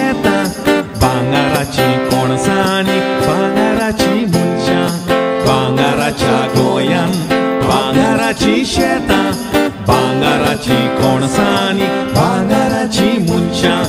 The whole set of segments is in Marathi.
शेतां भांगाराची कोणसांनी भांगाराची मनशां भांगाराच्या गोंयान भांगाराची शेतां भांगाराची कोणसांनी भांगाराची मनशां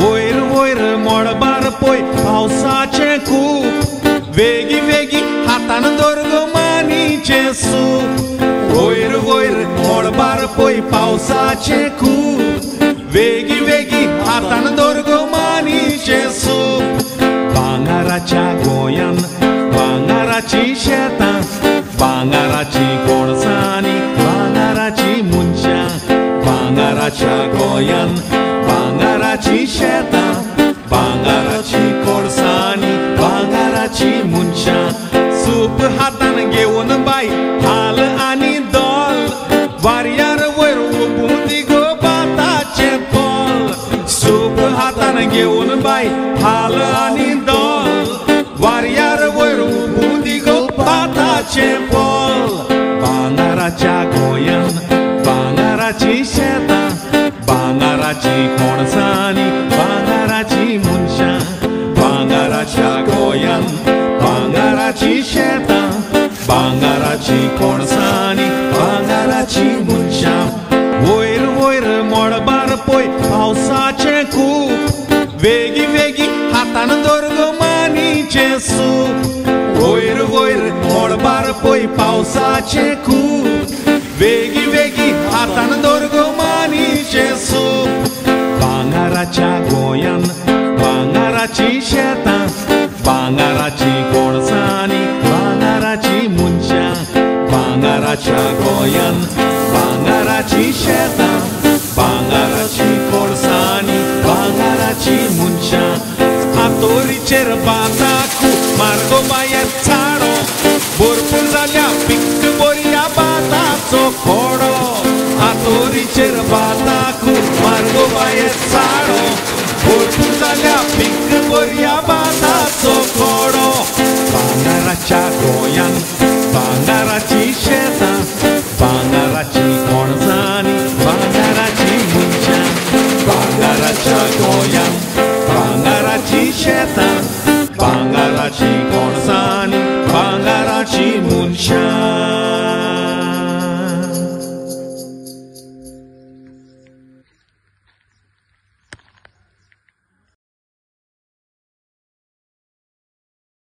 वयर वयर मळबार पळय पावसाचें खूब वेगी वेगी हातान धर गो मानीचें सूप वयर वयर मळबार पळय पावसाचें खूब वेगी वेगी हातान धर गो मानीचें सूप भांगाराच्या गोंयान भांगाराची शेतां भांगाराची कोणसांनी भांगाराची मनशां भांगाराच्या गोंयान भांगाराची शेतां भांगाराची कोणसांनी भांगाराची मनशां सूप हातान घेवन बाय हाल आनी दोल वाऱ्यार वयर उबून दी गो भाताचें पोल सूप हातान घेवन बाय हाल आनी दोल वाऱ्यार वयर उबून दी गो भाताचें पोल भांगाराच्या गोंयान भांगाराची शेतां भांगाराची कोणसांनी भांगाराची मनशां भांगाराच्या गोंयान भांगाराची शेतां भांगाराची कोणसांनी भांगाराची मनशां वयर वयर मळबार पळय पावसाचें खूब वेगी वेगी हातान धर गो मानीचें सूप वयर वयर मळबार पळय पावसाचें खूब वेगी वेगी हातान धर गो मानीचें सूप भांगाराच्या गोंयान भांगाराची शेतां भांगाराची कोणसांनी भांगाराची मनशां भांगाराच्या गोंयान भांगाराची शेतां भांगाराची कोणसांनी भांगाराची मनशां हातोरीचेर बाताकू मारगो बाये झाडो भरपूर जाल्या पिक बऱ्या बाताचो खोडो हातोरीचेर बाताकू मारगो बाये झाडो भरपूर जाल्या पिक बऱ्या बाताचो खोडो भांगाराच्या गोंयान